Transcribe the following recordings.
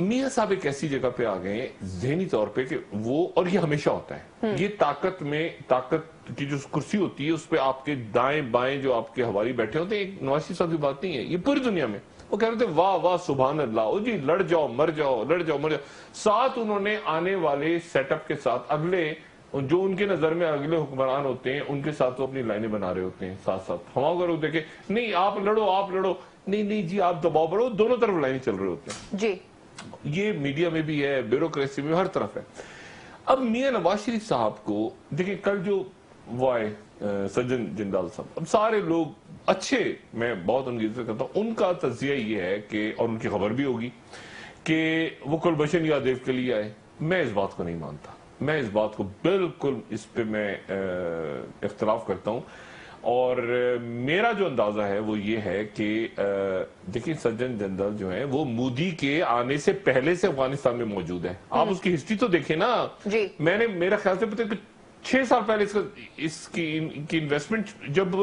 میاں صاحب ایک ایسی جگہ پہ آ گئے ہیں ذہنی طور پہ کہ وہ، اور یہ ہمیشہ ہوتا ہے، یہ طاقت کی جو کرسی ہوتی ہے اس پہ آپ کے دائیں بائیں جو آپ کے حوالی بیٹھے ہوتے ہیں، ایک نواز شریف صاحب کی بات نہیں ہے، یہ پوری دنیا میں وہ کہہ رہے تھے واہ واہ سبحان اللہ، او جی لڑ جاؤ مر جاؤ، لڑ جاؤ مر جاؤ. ساتھ انہوں نے آنے والے سیٹ اپ کے ساتھ اگلے جو ان کے نظر میں اگلے حکمران ہوتے ہیں ان کے ساتھ وہ اپنی لائنیں بنا رہے ہوتے ہیں ساتھ ساتھ. ہم اگر دیکھیں نہیں آپ لڑو، نہیں جی آپ دباؤ بڑھو، دونوں طرف لائنیں چل رہے ہوتے ہیں. جی یہ میڈیا میں بھی ہے، بیوروکریسی میں ہر طرف ہے. اب میاں نواز شریف صاحب کو دیکھیں، کل جو وہ آئے سجن جندال صاحب، اب سارے لوگ اچھے، میں بہت ان کی عزت کرتا ہوں، ان کا تجزیہ یہ ہے کہ، اور ان کی خبر بھی ہوگی کہ وہ کلبھشن یادیو کے لیے آئے. میں اس بات کو نہیں مانتا، میں اس بات کو بالکل اس پہ میں اختلاف کرتا ہوں. اور میرا جو اندازہ ہے وہ یہ ہے کہ دیکھیں سجن جندل جو ہیں وہ مودی کے آنے سے پہلے سے افغانستان میں موجود ہے. آپ اس کی ہسٹری تو دیکھیں نا. میں نے میرا خیال سے پتہ 6 سال پہلے اس کی انویسٹمنٹ جب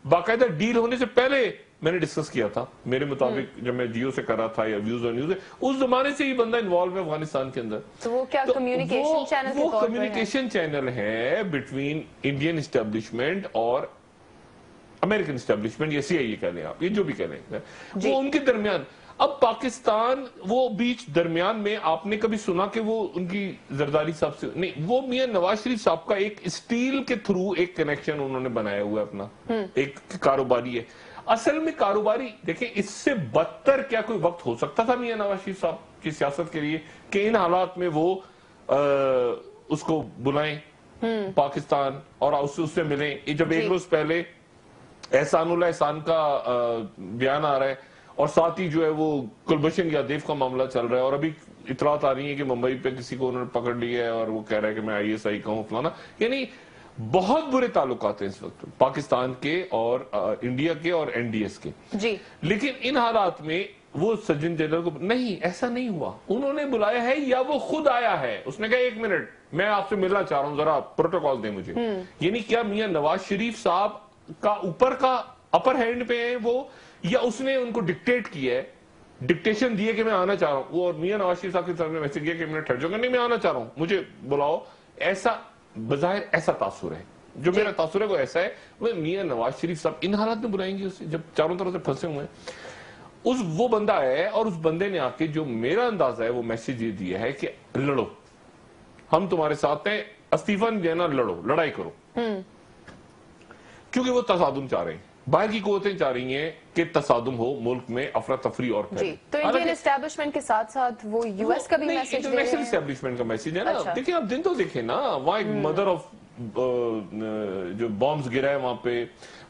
باقاعدہ ڈیل ہونے سے پہلے میں نے ڈسکس کیا تھا، میرے مطابق جب میں جیو سے کر رہا تھا یا ویوز اور نیوز، اس زمانے سے ہی بندہ انوالو ہے افغانستان کے اندر. تو وہ کیا کمیونیکیشن چینل کے طور پر ہے؟ وہ کمیونیکیشن چینل ہے بٹوین انڈین اسٹیبلشمنٹ اور امریکن اسٹیبلشمنٹ، یا سی آئی اے کہہ لیں آپ، یہ جو بھی کہہ لیں، وہ ان کے درمیان. اب پاکستان وہ بیچ درمیان میں آپ نے کبھی سنا کہ وہ ان کی زرداری صاحب سے نہیں، وہ میاں نواز شریف صاحب کا ایک اسٹیل کے تھرو ایک کنیکشن انہوں نے بنایا ہوا ہے اپنا، ایک کاروباری ہے. اصل میں کاروباری دیکھیں اس سے بدتر کیا کوئی وقت ہو سکتا تھا میاں نواز شریف صاحب کی سیاست کے لیے کہ ان حالات میں وہ اس کو بلائیں پاکستان اور اس سے ملیں. جب ایک روز پہلے احسان اللہ احسان کا بیان آ رہا ہے اور ساتھ ہی جو ہے وہ کلبھشن یادیو کا معاملہ چل رہا ہے، اور ابھی اطلاعات آ رہی ہیں کہ ممبئی پہ کسی کو انہوں نے پکڑ لیا ہے اور وہ کہہ رہا ہے کہ میں آئی ایس آئی کا ہوں فلانا. یعنی بہت برے تعلقات ہیں اس وقت پاکستان کے اور انڈیا کے اور این ڈی ایس کے. لیکن ان حالات میں وہ سجن جنرل کو نہیں، ایسا نہیں ہوا. انہوں نے بلایا ہے یا وہ خود آیا ہے، اس نے کہا 1 منٹ میں آپ سے ملنا چاہ رہا ہوں، ذرا پروٹوکال دیں مجھے. یعنی کیا میاں نواز شریف صاحب کا اوپر کا اپر ہینڈ پہ ہے وہ، یا اس نے ان کو ڈکٹیٹ کیا ہے، ڈکٹیشن دیے کہ میں آنا چاہ رہا ہوں. وہ میاں نواز شریف صاحب کی طرف نے میسج کیا کہ میں ٹھہر جاؤں گا، نہیں میں آنا چاہ رہا ہوں مجھے بلاؤ. ایسا بظاہر ایسا تاثر ہے، جو میرا تاثر ہے وہ ایسا ہے. وہ میاں نواز شریف صاحب ان حالات میں بلائیں گے اسے جب چاروں طرف سے پھنسے ہوئے ہیں. وہ بندہ ہے اور اس بندے نے آ کے جو میرا اندازہ ہے وہ میسج یہ دیا ہے کہ لڑو، ہم تمہارے ساتھ ہیں، استعفی دینا، لڑو، لڑائی کرو. کیونکہ وہ تصادم چاہ رہے ہیں، باہر کی قوتیں چاہ رہی ہیں کہ تصادم ہو ملک میں، افراتفری اور پھیلے. تو انڈین اسٹیبلشمنٹ کے ساتھ ساتھ وہ یو ایس کا بھی میسج دے رہے ہیں. انٹرنیشنل اسٹیبلشمنٹ کا میسج ہے نا. دیکھیں آپ دن تو دیکھیں نا، وہاں ایک مدر آف جو بامز گرا ہے وہاں پہ،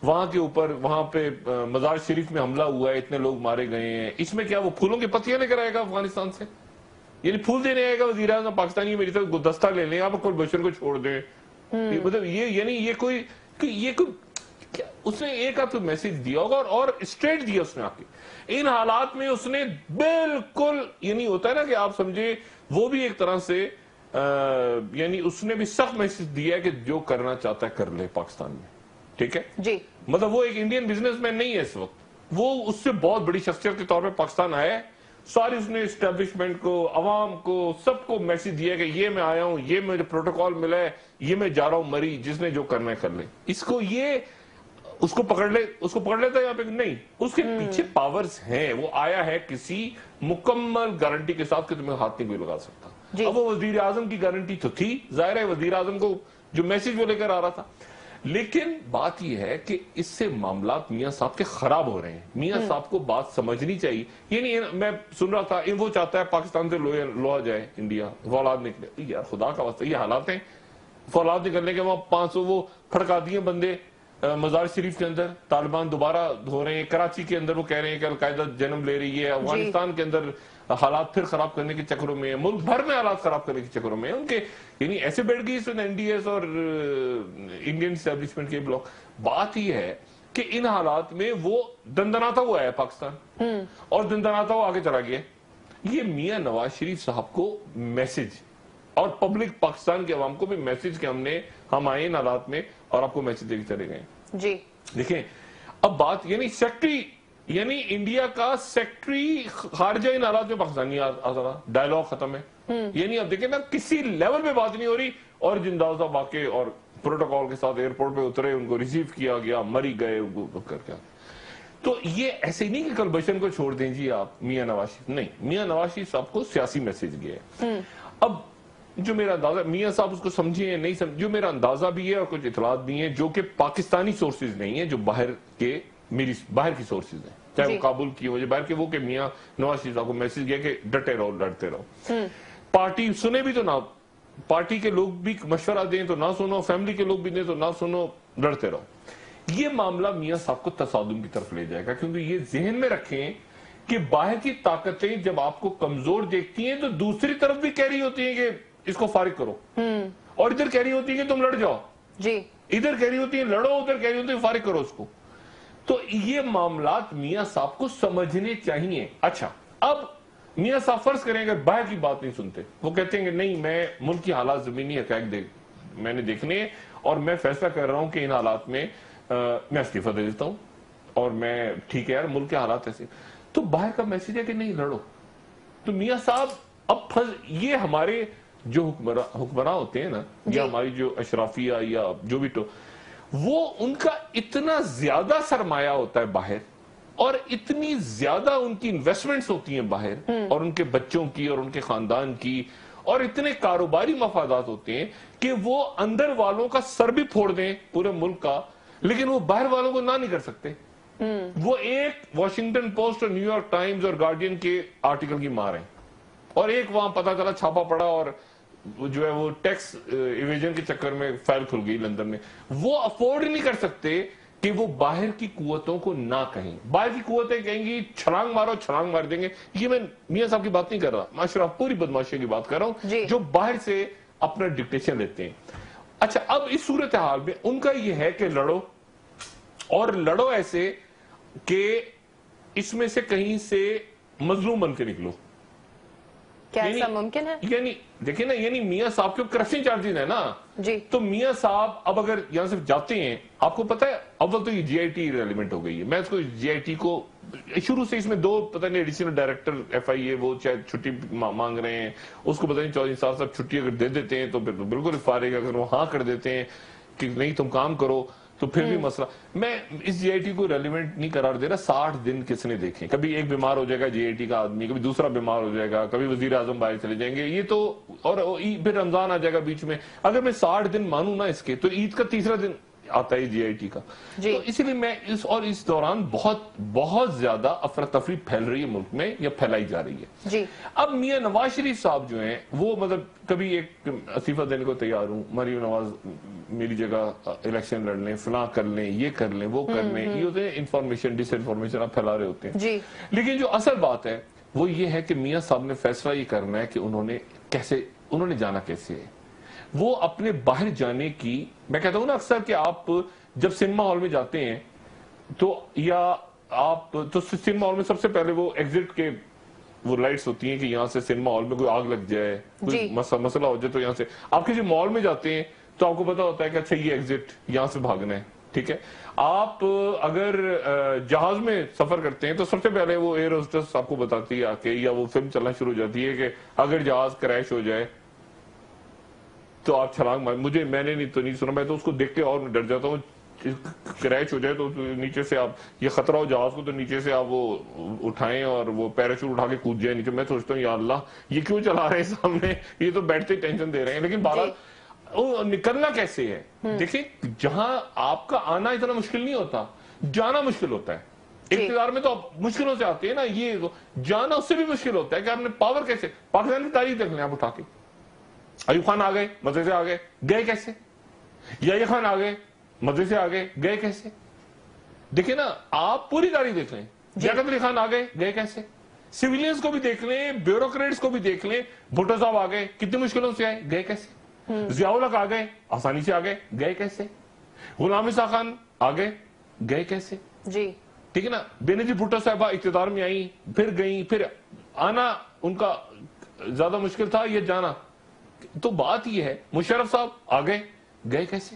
وہاں کے اوپر وہاں پہ مزار شریف میں حملہ ہوا ہے، اتنے لوگ مارے گئے ہیں. اس میں کیا وہ پھولوں کی پتیاں لے کر آئے گا افغانستان سے؟ یعنی پھول دینے آئے گا وزیر اعظم پاکستانی، میری طرف گلدستہ لے لیں آپ، کلبھشن کو چھوڑ دیں. مطلب یعنی یہ کوئی اس نے ایک آدھ میسج دیا ہوگا اور اسٹریٹ دیا اس نے آ کے. ان حالات میں اس نے بالکل، یعنی ہوتا ہے نا کہ آپ سمجھے وہ بھی ایک طرح سے یعنی اس نے بھی سخت میسج دیا ہے کہ جو کرنا چاہتا ہے کر لے پاکستان میں. ٹھیک ہے جی. مطلب وہ ایک انڈین بزنس مین نہیں ہے اس وقت، وہ اس سے بہت بڑی شخصیت کے طور پہ پاکستان آیا ہے. ساری اس نے اسٹیبلشمنٹ کو، عوام کو، سب کو میسج دیا کہ یہ میں آیا ہوں، یہ مجھے پروٹوکال ملا ہے، یہ میں جا رہا ہوں مری، جس نے جو کرنا ہے کر لے. اس کو پکڑ لیتا ہے یہاں پہ نہیں. اس کے پیچھے پاورز ہیں، وہ آیا ہے کسی مکمل گارنٹی کے ساتھ کہ تمہیں ہاتھ نہیں کوئی لگا سکتا. اب وہ وزیر اعظم کی گارنٹی تو تھی، ظاہر ہے وزیر اعظم کو جو میسج وہ لے کر آ رہا تھا. لیکن بات یہ ہے کہ اس سے معاملات میاں صاحب کے خراب ہو رہے ہیں. میاں صاحب کو بات سمجھنی چاہیے. یعنی میں سن رہا تھا وہ چاہتا ہے پاکستان سے لوہا جائے انڈیا، فولاد نکلے. یار خدا کا واسطہ، یہ حالات ہیں فولاد نکلنے کے. وہاں 500 وہ پھڑکا دیے بندے مزار شریف کے اندر، طالبان دوبارہ ہو رہے ہیں. کراچی کے اندر وہ کہہ رہے ہیں کہ القاعدہ جنم لے رہی ہے. افغانستان کے اندر حالات پھر خراب کرنے کے چکروں میں، ملک بھر میں حالات خراب کرنے کے چکروں میں ان کے. یعنی ایسے بیٹھ گئی اس این ڈی ایس اور انڈین اسٹیبلشمنٹ کے بلاک. بات یہ ہے کہ ان حالات میں وہ دندناتا ہوا ہے پاکستان، اور دندناتا ہوا آگے چلا گیا. یہ میاں نواز شریف صاحب کو میسج، اور پبلک پاکستان کے عوام کو بھی میسج کہ ہم آئے ان حالات میں اور آپ کو میسج دے کے چلے گئے. جی دیکھیں اب بات، یعنی سیکٹری یعنی انڈیا کا سیکٹری خارجہ ان حالات میں پاکستانی آزادہ ڈائلوگ ختم ہے. یعنی اب دیکھیں نا کسی لیول پہ بات نہیں ہو رہی, اور جنداز صاحب واقع اور پروٹوکول کے ساتھ ایئرپورٹ پہ اترے, ان کو ریسیو کیا گیا, مری گئے کر کے. تو یہ ایسے ہی نہیں کہ کلبھشن کو چھوڑ دیں جی آپ میاں نواز شریف, نہیں, میاں نواز شریف صاحب کو سیاسی میسج گیا ہے. اب جو میرا اندازہ, میاں صاحب اس کو سمجھے ہیں نہیں سمجھے, جو میرا اندازہ بھی ہے اور کچھ اطلاعات بھی ہیں جو کہ پاکستانی سورسز نہیں ہیں, جو باہر کی سورسز ہیں, چاہے وہ کابل کی ہو, باہر کے, وہ کہ میاں نواز شریف صاحب کو میسج گیا کہ ڈٹے رہو, لڑتے رہو. پارٹی سنے بھی تو نہ, پارٹی کے لوگ بھی مشورہ دیں تو نہ سنو, فیملی کے لوگ بھی دیں تو نہ سنو, لڑتے رہو. یہ معاملہ میاں صاحب کو تصادم کی طرف لے جائے گا, کیونکہ یہ ذہن میں رکھیں کہ باہر کی طاقتیں جب آپ کو کمزور دیکھتی ہیں تو دوسری طرف بھی کہہ رہی ہوتی ہیں کہ اس کو فارغ کرو, اور ادھر کہہ رہی ہوتی ہیں کہ تم لڑ جاؤ, جی ادھر کہہ رہی ہوتی ہیں لڑو, ادھر کہہ رہی ہوتی ہیں فارغ کرو اس کو. تو یہ معاملات میاں صاحب کو سمجھنے چاہیے. اچھا, اب میاں صاحب فرض کریں اگر باہر کی بات نہیں سنتے, وہ کہتے ہیں کہ نہیں, میں ملک کی حالات زمینی حقائق میں نے دیکھنے اور میں فیصلہ کر رہا ہوں کہ ان حالات میں میں استعفیٰ دے دیتا ہوں, اور میں ٹھیک ہے یار ملک کے حالات ایسے. تو باہر کا میسج ہے کہ نہیں لڑو. تو میاں صاحب اب یہ ہمارے جو حکمراں ہوتے ہیں نا, یا ہماری جو اشرافیہ یا جو بھی, وہ ان کا اتنا زیادہ سرمایہ ہوتا ہے باہر, اور اتنی زیادہ ان کی انویسٹمنٹس ہوتی ہیں باہر, اور ان کے بچوں کی اور ان کے خاندان کی, اور اتنے کاروباری مفادات ہوتے ہیں کہ وہ اندر والوں کا سر بھی پھوڑ دیں پورے ملک کا, لیکن وہ باہر والوں کو نہ نہیں کر سکتے. وہ ایک واشنگٹن پوسٹ اور نیو یارک ٹائمز اور گارڈین کے آرٹیکل کی مار ہیں, اور ایک وہاں پتا چلا چھاپا پڑا, اور جو ہے وہ ٹیکس ایویژن کے چکر میں فائل کھل گئی لندن میں. وہ افورڈ نہیں کر سکتے کہ وہ باہر کی قوتوں کو نہ کہیں. باہر کی قوتیں کہیں گی چھلانگ مارو, چھلانگ مار دیں گے. یہ میں میاں صاحب کی بات نہیں کر رہا, معاشرہ پوری بدماشی کی بات کر رہا ہوں, جو باہر سے اپنا ڈکٹیشن لیتے ہیں. اچھا, اب اس صورتحال میں ان کا یہ ہے کہ لڑو, اور لڑو ایسے کہ اس میں سے کہیں سے مظلوم بن کے نکلو. کیا ایسا ممکن ہے؟ یعنی دیکھیں نا, یعنی میاں صاحب کے کرپشن چارجز ہیں نا, تو میاں صاحب اب اگر یہاں سے جاتے ہیں, آپ کو پتا ہے اول تو یہ جی آئی ٹی ریلیونٹ ہو گئی ہے. میں اس کو جی آئی ٹی کو شروع سے, اس میں دو پتہ نہیں ایڈیشنل ڈائریکٹر ایف آئی اے, وہ چاہے چھٹی مانگ رہے ہیں, اس کو پتہ نہیں چودھری صاحب چھٹی اگر دے دیتے ہیں تو بالکل فارغ, اگر وہ ہاں کر دیتے ہیں کہ نہیں تم کام کرو تو پھر بھی مسئلہ. میں اس جی آئی ٹی کو ریلیونٹ نہیں قرار دے رہا. 60 دن کس نے دیکھیں, کبھی ایک بیمار ہو جائے گا جی آئی ٹی کا آدمی, کبھی دوسرا بیمار ہو جائے گا, کبھی وزیر اعظم باہر چلے جائیں گے, یہ تو, اور پھر رمضان آ جائے گا بیچ میں. اگر میں 60 دن مانوں نا اس کے, تو عید کا تیسرا دن آتا ہے جی آئی ٹی کا. تو اسی لیے میں اس دوران بہت زیادہ افراتفری پھیل رہی ہے ملک میں, یا پھیلائی جا رہی ہے. اب میاں نواز شریف صاحب جو ہیں, وہ مطلب کبھی ایک استعفیٰ دینے کو تیار ہوں, مریم نواز میری جگہ الیکشن لڑ لیں, فلاں کر لیں, یہ کر لیں, وہ کر لیں, یہ ہوتے ہیں انفارمیشن ڈس انفارمیشن آپ پھیلا رہے ہوتے ہیں. لیکن جو اصل بات ہے وہ یہ ہے کہ میاں صاحب نے فیصلہ یہ کرنا ہے کہ انہوں نے جانا کیسے ہے. وہ اپنے باہر جانے کی, میں کہتا ہوں نا اکثر کہ آپ جب سنیما ہال میں جاتے ہیں تو, یا آپ تو سنیما ہال میں سب سے پہلے وہ ایگزٹ کے وہ لائٹس ہوتی ہیں کہ یہاں سے سنیما ہال میں کوئی آگ لگ جائے, کوئی مسئلہ ہو جائے, تو یہاں سے آپ کسی مال میں جاتے ہیں تو آپ کو پتا ہوتا ہے کہ اچھا یہ ایگزٹ, یہاں سے بھاگنا ہے, ٹھیک ہے. آپ اگر جہاز میں سفر کرتے ہیں تو سب سے پہلے وہ ایئر ہوسٹس آپ کو بتاتی ہے آ کے, یا وہ فلم چلنا شروع ہو جاتی ہے کہ اگر جہاز کریش ہو جائے تو آپ چھلانگ مار. میں نے نہیں سنا, میں تو اس کو دیکھ کے اور ڈر جاتا ہوں. کریش ہو جائے تو نیچے سے آپ, یہ خطرہ ہو جہاز کو, تو نیچے سے آپ وہ اٹھائیں اور وہ پیراشوٹ اٹھا کے کود جائے نیچے. میں سوچتا ہوں یا اللہ یہ کیوں چلا رہے ہیں سامنے, یہ تو بیٹھتے ٹینشن دے رہے ہیں. لیکن بہرحال نکلنا کیسے ہے؟ دیکھیں, جہاں آپ کا آنا اتنا مشکل نہیں ہوتا, جانا مشکل ہوتا ہے. اقتدار میں تو آپ مشکلوں سے آتے ہیں نا, یہ جانا اس سے بھی مشکل ہوتا ہے کہ آپ نے پاور کیسے. پاکستان کی تاریخ دیکھ لیں آپ اٹھا کے, ایوب خان آ گئے, مزے سے آ گئے, گئے کیسے؟ یحییٰ خان آ گئے, مزے سے آ گئے, گئے کیسے؟ دیکھیں نا, آپ پوری تاریخ دیکھ لیں. لیاقت علی خان آ گئے, گئے کیسے؟ سیویلینز کو بھی دیکھ لیں, بیوروکریٹس کو بھی دیکھ لیں. بھٹو صاحب آ گئے, کتنی مشکلوں سے آئے, گئے کیسے؟ ضیاء الحق آ گئے, آسانی سے آ گئے, گئے کیسے؟ غلام عیسیٰ خان آ گئے, گئے کیسے؟ ٹھیک ہے نا. بینظیر بھٹو صاحبہ اقتدار میں آئیں, پھر گئیں, پھر آنا ان کا زیادہ مشکل تھا, یہ جانا. تو بات یہ ہے, مشرف صاحب آ گئے, گئے کیسے؟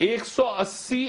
180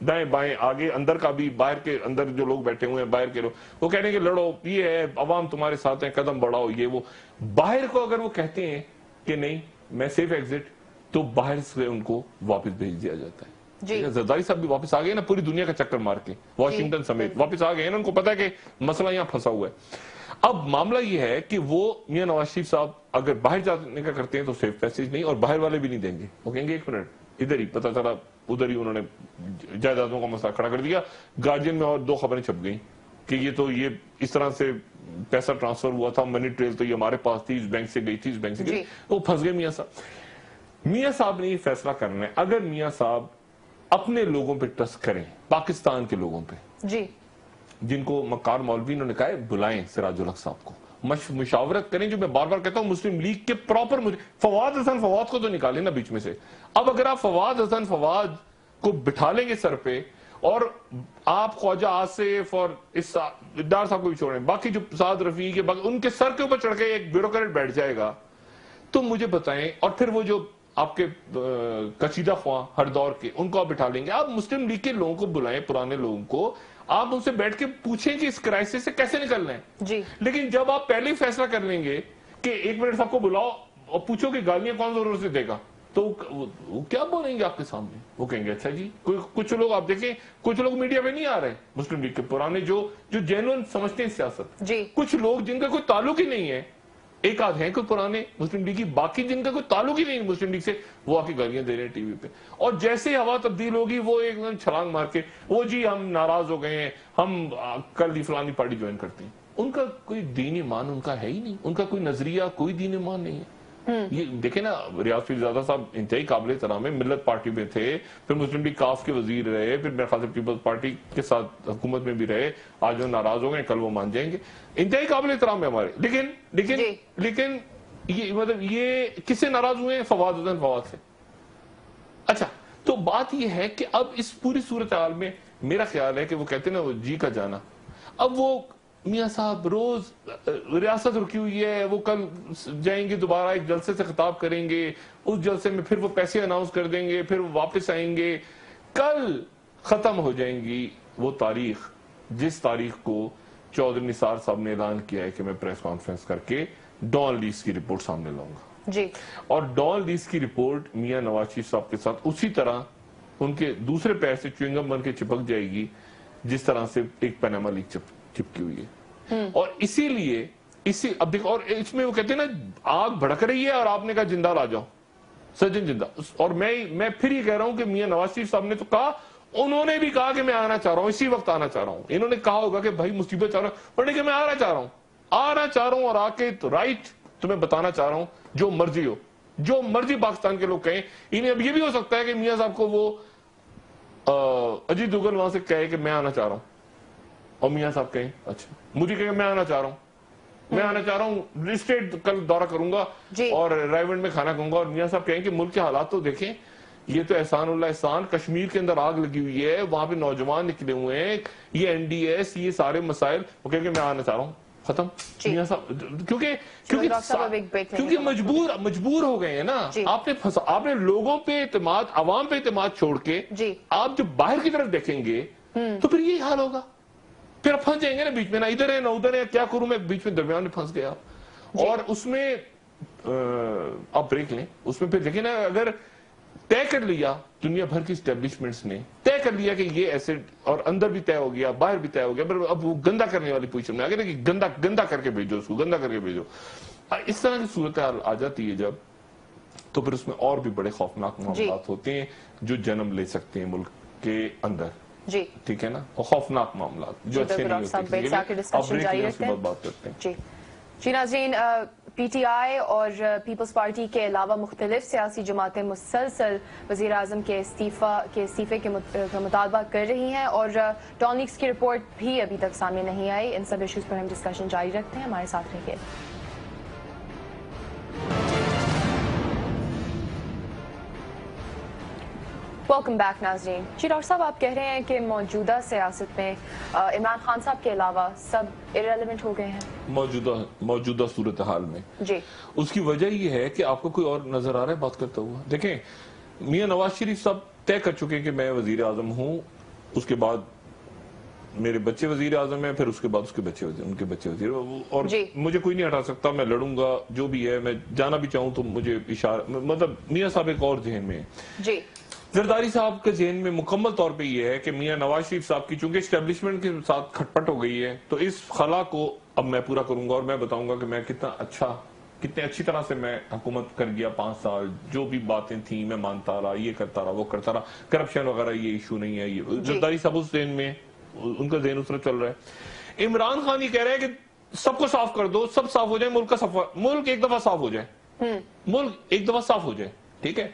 دائیں بائیں آگے اندر کا بھی, باہر کے اندر جو لوگ بیٹھے ہوئے ہیں, باہر کے لوگ, وہ کہنے کہ لڑو, یہ ہے, عوام تمہارے ساتھ ہیں, قدم بڑھاؤ, یہ وہ. باہر کو اگر وہ کہتے ہیں کہ نہیں میں سیف ایگزٹ, تو باہر سے ان کو واپس بھیج دیا جاتا ہے. زرداری صاحب بھی واپس آ گئے نا, پوری دنیا کا چکر مار کے, واشنگٹن سمیت واپس آ گئے نا, ان کو پتا ہے کہ مسئلہ یہاں پھنسا ہوا ہے. اب معاملہ یہ ہے کہ وہ میاں نواز شریف صاحب اگر باہر جانے کا کرتے ہیں تو سیف پیسیج نہیں, اور باہر والے بھی نہیں دیں گے. وہ کہیں گے ایک منٹ ادھر ہی, پتہ چلا ادھر ہی انہوں نے جائیدادوں کا مسئلہ کھڑا کر دیا. گارجین میں اور 2 خبریں چھپ گئیں کہ یہ اس طرح سے پیسہ ٹرانسفر ہوا تھا, منی ٹریل تو یہ ہمارے پاس تھی, اس بینک سے گئی تھی, اس بینک سے گئی, وہ پھنس گئے میاں صاحب. میاں صاحب نے یہ فیصلہ کرنا ہے, اگر میاں صاحب اپنے لوگوں پہ ٹرسٹ کریں, پاکستان کے لوگوں پہ, جن کو مکار مولوی انہوں نے کہا ہے بلائیں سراج الحق صاحب کو, مشاورت کریں, جو میں بار بار کہتا ہوں مسلم لیگ کے پراپر, فواد حسن فواد کو تو نکالیں نا بیچ میں سے. اب اگر آپ فواد حسن فواد کو بٹھا لیں گے سر پہ, اور آپ خواجہ آصف اور ڈار صاحب کو بھی چھوڑیں, باقی جو سعد رفیق کے ان کے سر کے اوپر چڑھ کے ایک بیوروکریٹ بیٹھ جائے گا, تو مجھے بتائیں. اور پھر وہ جو آپ کے کشیدہ خواہ ہر دور کے, ان کو آپ بٹھا لیں گے. آپ مسلم لیگ کے لوگوں کو بلائیں, پرانے لوگوں کو, آپ ان سے بیٹھ کے پوچھیں کہ اس کرائسس سے کیسے نکلنا ہے. لیکن جب آپ پہلے ہی فیصلہ کر لیں گے کہ 1 منٹ سب کو بلاؤ اور پوچھو کہ گالیاں کون ضرور سے دے گا, تو وہ کیا بولیں گے آپ کے سامنے؟ وہ کہیں گے اچھا جی. کچھ لوگ آپ دیکھیں, کچھ لوگ میڈیا پہ نہیں آ رہے مسلم لیگ کے پرانے, جو جینوئن سمجھتے ہیں سیاست. کچھ لوگ جن کا کوئی تعلق ہی نہیں ہے, ایک آدھ ہیں کوئی پرانے مسلم لیگ کی, باقی جن کا کوئی تعلق ہی نہیں مسلم لیگ سے, وہ آ کے گالیاں دے رہے ہیں ٹی وی پہ. اور جیسے ہوا تبدیل ہوگی, وہ ایک دم چھلانگ مار کے, وہ جی ہم ناراض ہو گئے ہیں, ہم کل فلانی پارٹی جوائن کرتے ہیں. ان کا کوئی دین ایمان ان کا ہے ہی نہیں, ان کا کوئی نظریہ, کوئی دین ایمان نہیں ہے. یہ دیکھیں نا, ریاض فیضزادہ صاحب انتہائی قابل احترام ہے, ملت پارٹی میں تھے, پھر مسلم لیگ کاف کے وزیر رہے, پھر میرے خیال سے پیپلز پارٹی کے ساتھ حکومت میں بھی رہے. آج وہ ناراض ہو گئے, کل وہ مان جائیں گے. انتہائی قابل احترام ہے ہمارے. لیکن یہ مطلب یہ کس سے ناراض ہوئے ہیں؟ فواد حسن فواد سے. اچھا, تو بات یہ ہے کہ اب اس پوری صورتحال میں میرا خیال ہے کہ وہ کہتے ہیں نا وہ جی کا جانا, اب وہ میاں صاحب روز ریاست رکی ہوئی ہے, وہ کل جائیں گے دوبارہ ایک جلسے سے خطاب کریں گے, اس جلسے میں پھر وہ پیسے اناؤنس کر دیں گے, پھر وہ واپس آئیں گے. کل ختم ہو جائیں گی وہ تاریخ جس تاریخ کو چودھری نثار صاحب نے اعلان کیا ہے کہ میں پریس کانفرنس کر کے ڈان لیس کی رپورٹ سامنے لاؤں گا. اور ڈان لیس کی رپورٹ میاں نواز شریف صاحب کے ساتھ اسی طرح ان کے دوسرے پیر سے چوئنگم بن کے چپک جائے گی جس طرح سے ایک پیناما لیگ چپکی ہوئی ہے. اور اسی لیے اب دیکھو, اور اس میں وہ کہتے ہیں نا آگ بھڑک رہی ہے اور آپ نے کہا جندہ لا جاؤ, سجن جندہ. اور میں پھر یہ کہہ رہا ہوں کہ میاں نواز شریف صاحب نے تو کہا, انہوں نے بھی کہا کہ میں آنا چاہ رہا ہوں, اسی وقت آنا چاہ رہا ہوں. انہوں نے کہا ہوگا کہ بھائی مصیبت چاہ رہا ہوں, اور نہیں کہ میں آنا چاہ رہا ہوں, اور آ کے رائٹ تمہیں بتانا چاہ رہا ہوں, جو مرضی ہو, جو مرضی پاکستان کے لوگ کہیں. انہیں اب یہ بھی ہو سکتا ہے کہ میاں صاحب کو وہ اجیت دوگل وہاں سے کہے کہ میں آنا چاہ رہا ہوں, اور میاں صاحب کہیں اچھا, مجھے کہیں میں آنا چاہ رہا ہوں, اسٹیٹ کل دورہ کروں گا اور رائیونڈ میں کھانا کھاؤں گا, اور میاں صاحب کہیں کہ ملک کے حالات تو دیکھیں, یہ تو احسان اللہ احسان, کشمیر کے اندر آگ لگی ہوئی ہے, وہاں پہ نوجوان نکلے ہوئے ہیں, یہ NDS, یہ سارے مسائل, وہ کہیں کہ میں آنا چاہ رہا ہوں, ختم. میاں صاحب کیونکہ مجبور ہو گئے ہیں نا. آپ نے لوگوں پہ اعتماد, عوام پہ اعتماد چھوڑ کے آپ جب باہر کی طرف دیکھیں گے تو پھر یہی حال ہوگا. پھر آپ پھنس جائیں گے نا بیچ میں, نہ ادھر ہے نہ ادھر ہے, کیا کروں میں, بیچ میں درمیان میں پھنس گیا. اور اس میں آپ بریک لیں, اس میں پھر دیکھیں نا, اگر طے کر لیا دنیا بھر کی اسٹیبلشمنٹس نے طے کر لیا کہ یہ ایسڈ, اور اندر بھی طے ہو گیا, باہر بھی طے ہو گیا, پر اب وہ گندا کرنے والی پوزیشن میں آ گیا کہ گندا کر کے بھیجو اس کو, گندا کر کے بھیجو. اس طرح کی صورتحال آ جاتی ہے جب, تو پھر اس میں اور بھی بڑے خوفناک معاملات ہوتے ہیں جو جنم لے سکتے ہیں ملک کے اندر. ٹھیک ہے نا, خوفناک معاملات جو اچھے نہیں ہوتے. بات کرتے ہیں. جی ناظرین, پی ٹی آئی اور پیپلز پارٹی کے علاوہ مختلف سیاسی جماعتیں مسلسل وزیر اعظم کے استعفے کے مطالبہ کر رہی ہیں, اور ڈان لیکس کی رپورٹ بھی ابھی تک سامنے نہیں آئی. ان سب ایشوز پر ہم ڈسکشن جاری رکھتے ہیں, ہمارے ساتھ رہیے. ویلکم بیک ناظرین. جی ڈاکٹر صاحب, آپ کہہ رہے ہیں کہ موجودہ سیاست میں عمران خان صاحب کے علاوہ سب ارریلیونٹ ہو گئے ہیں موجودہ صورتحال میں. اس کی وجہ یہ ہے کہ آپ کو کوئی اور نظر آ رہا ہے بات کرتا ہوا. دیکھیں, میاں نواز شریف صاحب طے کر چکے کہ میں وزیر اعظم ہوں, اس کے بعد میرے بچے وزیر اعظم ہیں, پھر اس کے بعد اس کے بچے وزیر, ان کے بچے وزیر, اور مجھے کوئی نہیں ہٹا سکتا, میں لڑوں گا جو بھی ہے, میں جانا بھی چاہوں تو مجھے اشارہ, مطلب میاں صاحب ایک اور ذہن میں ہے. زرداری صاحب کے ذہن میں مکمل طور پہ یہ ہے کہ میاں نواز شریف صاحب کی چونکہ اسٹیبلشمنٹ کے ساتھ کھٹپٹ ہو گئی ہے, تو اس خلا کو اب میں پورا کروں گا, اور میں بتاؤں گا کہ میں کتنے اچھی طرح سے میں حکومت کر گیا 5 سال, جو بھی باتیں تھیں میں مانتا رہا, یہ کرتا رہا, وہ کرتا رہا, کرپشن وغیرہ یہ ایشو نہیں ہے. یہ زرداری صاحب اس ذہن میں, ان کا ذہن اس طرح چل رہا ہے. عمران خان یہ کہہ رہا ہے کہ سب کو صاف کر دو, سب صاف ہو جائے, ملک ایک دفعہ صاف ہو جائے, ملک ایک دفعہ صاف ہو جائے, ٹھیک ہے.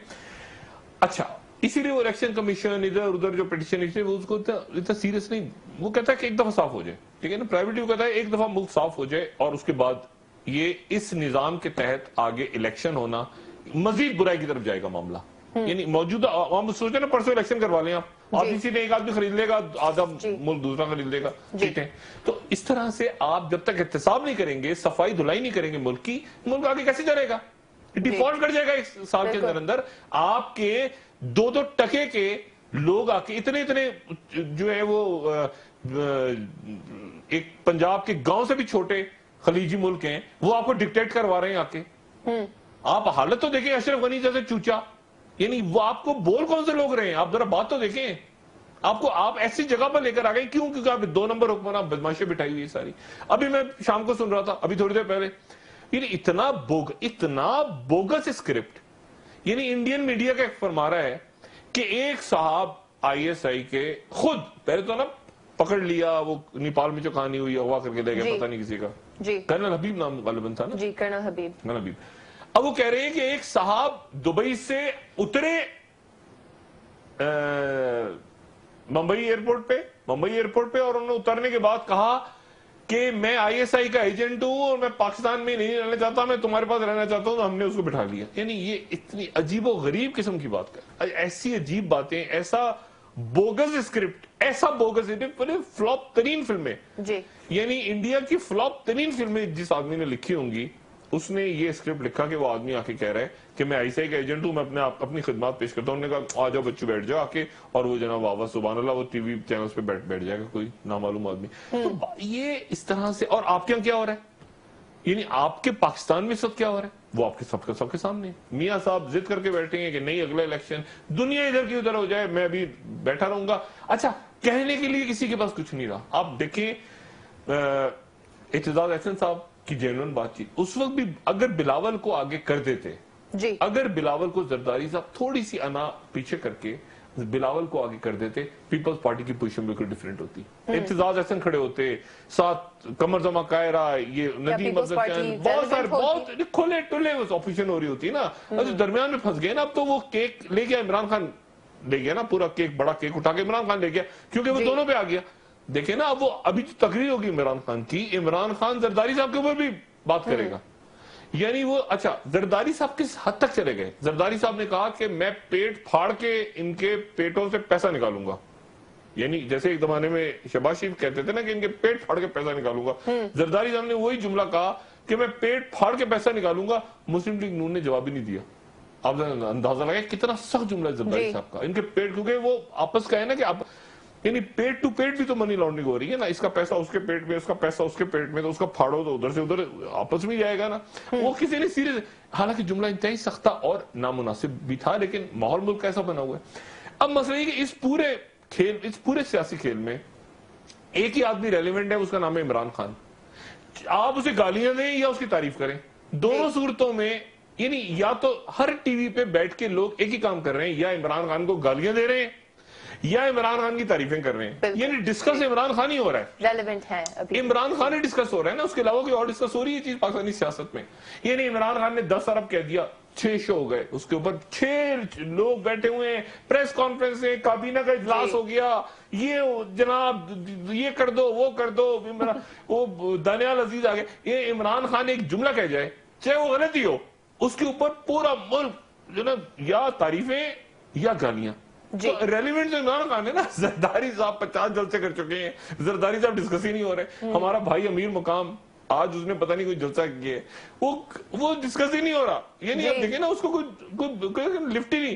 اچھا, اسی لیے وہ الیکشن کمیشن ادھر ادھر جو پیٹیشن وہ اس کو اتنا سیریس نہیں, وہ کہتا ہے کہ ایک دفعہ صاف ہو جائے, ٹھیک ہے نا. پرائیویٹ وہ کہتا ہے ایک دفعہ ملک صاف ہو جائے, اور اس کے بعد یہ اس نظام کے تحت آگے الیکشن ہونا مزید برائی کی طرف جائے گا معاملہ. یعنی موجودہ ہم سوچیں نا, پرسوں الیکشن کروا لیں آپ اسی نے ایک آدمی خرید لے گا, آدھا ملک دوسرا خرید لے گا, ٹھیک ہے. تو اس طرح سے آپ جب تک احتساب نہیں کریں گے, صفائی دھلائی نہیں کریں گے ملک کی, ملک آگے کیسے چلے گا؟ ڈیفالٹ کر جائے گا ایک سال کے اندر. آپ کے 2 ٹکے کے لوگ آ کے اتنے جو ہے وہ ایک پنجاب کے گاؤں سے بھی چھوٹے خلیجی ملک ہیں, وہ آپ کو ڈکٹیٹ کروا رہے ہیں آ کے. آپ حالت تو دیکھیں اشرف غنی جیسے چوچا, یعنی وہ آپ کو بول کون سے لوگ رہے ہیں, آپ ذرا بات تو دیکھیں. آپ ایسی جگہ پر لے کر آ گئے, کیوں؟ کیونکہ آپ 2 نمبر حکمران بدماشی بٹھائی ہوئی ساری. ابھی میں شام کو سن رہا تھا, ابھی تھوڑی دیر پہلے, یعنی اتنا بوگس اسکرپٹ. یعنی انڈین میڈیا کا ایک فرما رہا ہے کہ ایک صاحب ISI کے خود پہلے تو نا پکڑ لیا, وہ نیپال میں جو کہانی ہوئی اغوا کر کے لے گئے, پتہ نہیں کسی کا, کرنل حبیب نام غالباً تھا نا, جی کرنل حبیب. اب وہ کہہ رہے ہیں کہ ایک صاحب دبئی سے اترے ممبئی ایئرپورٹ پہ, اور انہوں نے اترنے کے بعد کہا کہ میں ISI کا ایجنٹ ہوں اور میں پاکستان میں نہیں رہنا چاہتا, میں تمہارے پاس رہنا چاہتا ہوں. تو ہم نے اس کو بٹھا لیا. یعنی یہ اتنی عجیب و غریب قسم کی بات کر, ایسی عجیب باتیں, ایسا بوگس اسکرپٹ, ایسا بوگس فلاپ ترین فلمیں. یعنی انڈیا کی فلاپ ترین فلمیں جس آدمی نے لکھی ہوں گی, اس نے یہ اسکرپٹ لکھا کہ وہ آدمی آ کے کہہ رہا ہے کہ میں ISI کا ایجنٹ ہوں, میں اپنی خدمات پیش کرتا ہوں. انہوں نے کہا آ جاؤ بچوں بیٹھ جاؤ آ کے, اور وہ جناب واہ سبحان اللہ, وہ TV چینلز پہ بیٹھ جائے گا کوئی نامعلوم آدمی. تو یہ اس طرح سے, اور آپ کے یہاں کیا ہو رہا ہے, یعنی آپ کے پاکستان میں اس وقت کیا ہو رہا ہے, وہ آپ کے سب کے سامنے. میاں صاحب ضد کر کے بیٹھے ہیں کہ نہیں اگلا الیکشن دنیا ادھر کی ادھر ہو جائے, میں ابھی بیٹھا رہوں گا. اچھا, کہنے کے لیے کسی کے پاس کچھ نہیں رہا. آپ دیکھیں اعتزاز احسن صاحب کی جینون بات چیت, اس وقت بھی اگر بلاول کو آگے کر دیتے, اگر بلاول کو زرداری صاحب تھوڑی سی انا پیچھے کر کے بلاول کو آگے کر دیتے, پیپلز پارٹی کی پوزیشن بالکل ڈیفرنٹ ہوتی. اعتزاز احسن کھڑے ہوتے, ساتھ قمر زمان قاہرہ, یہ ندیم افضل چند, بہت سارے بہت کھلے ٹلے آپریشن ہو رہی ہوتی نا. درمیان میں پھنس گئے نا. اب تو وہ کیک لے گیا عمران خان, لے گیا نا پورا کیک, بڑا کیک اٹھا کے عمران خان لے گیا, کیونکہ وہ دونوں پہ آ گیا. دیکھیں نا, اب وہ ابھی جو تقریر ہوگی عمران خان کی, عمران خان زرداری صاحب کے اوپر بھی بات کرے گا. یعنی وہ, اچھا زرداری صاحب کس حد تک چلے گئے؟ زرداری صاحب نے کہا کہ میں پیٹ پھاڑ کے ان کے پیٹوں سے پیسہ نکالوں گا. یعنی جیسے ایک زمانے میں شہباز شریف کہتے تھے نا کہ ان کے پیٹ پھاڑ کے پیسہ نکالوں گا, زرداری صاحب نے وہی جملہ کہا کہ میں پیٹ پھاڑ کے پیسہ نکالوں گا. مسلم لیگ نون نے جواب ہی نہیں دیا. آپ اندازہ لگائیں کتنا سخت جملہ ہے زرداری صاحب کا, ان کے پیٹ, کیونکہ وہ آپس کا ہے نا کہ آپ, یعنی پیٹ ٹو پیٹ بھی تو منی لانڈرنگ ہو رہی ہے نا. اس کا پیسہ اس کے پیٹ میں, اس کا پیسہ اس کے پیٹ میں, تو اس کا پھاڑو تو ادھر سے ادھر آپس میں جائے گا نا. وہ کسی نے سیریس, حالانکہ جملہ انتہائی سخت اور نامناسب بھی تھا, لیکن ماحول ملک کیسا بنا ہوا ہے. اب مسئلہ یہ کہ اس پورے سیاسی کھیل میں ایک ہی آدمی ریلیونٹ ہے, اس کا نام ہے عمران خان. آپ اسے گالیاں دیں یا اس کی تعریف کریں, دونوں صورتوں میں یعنی یا تو ہر ٹی وی پہ بیٹھ کے لوگ ایک ہی کام کر رہے ہیں, یا عمران خان کو گالیاں دے رہے ہیں یا عمران خان کی تعریفیں کر رہے ہیں. یعنی ڈسکس عمران خان ہی ہو رہا ہے, ریلیونٹ ہے ابھی عمران خان ہی ڈسکس ہو رہا ہے نا, اس کے علاوہ کوئی اور ڈسکس ہو رہی ہے چیز پاکستانی سیاست میں. یعنی عمران خان نے 10 ارب کہہ دیا, 6 شو ہو گئے, اس کے اوپر 6 لوگ بیٹھے ہوئے ہیں, پریس کانفرنس ہے, کابینہ کا اجلاس ہو گیا, یہ جناب یہ کر دو وہ کر دو, وہ دانیال عزیز آ گئے. یہ عمران خان ایک جملہ کہہ جائے, چاہے وہ غلطی ہو, اس کے اوپر پورا ملک جو نا یا تعریفیں یا گالیاں. ریلیونٹ جو عمران خان ہے نا, زرداری صاحب 50 جلسے کر چکے ہیں, زرداری صاحب ڈسکس ہی نہیں ہو رہے. ہمارا بھائی امیر مقام آج اس نے پتہ نہیں کوئی جلسہ کیا ہے, وہ ڈسکس ہی نہیں ہو رہا. یعنی آپ دیکھیں نا, اس کو کوئی لفٹ ہی نہیں.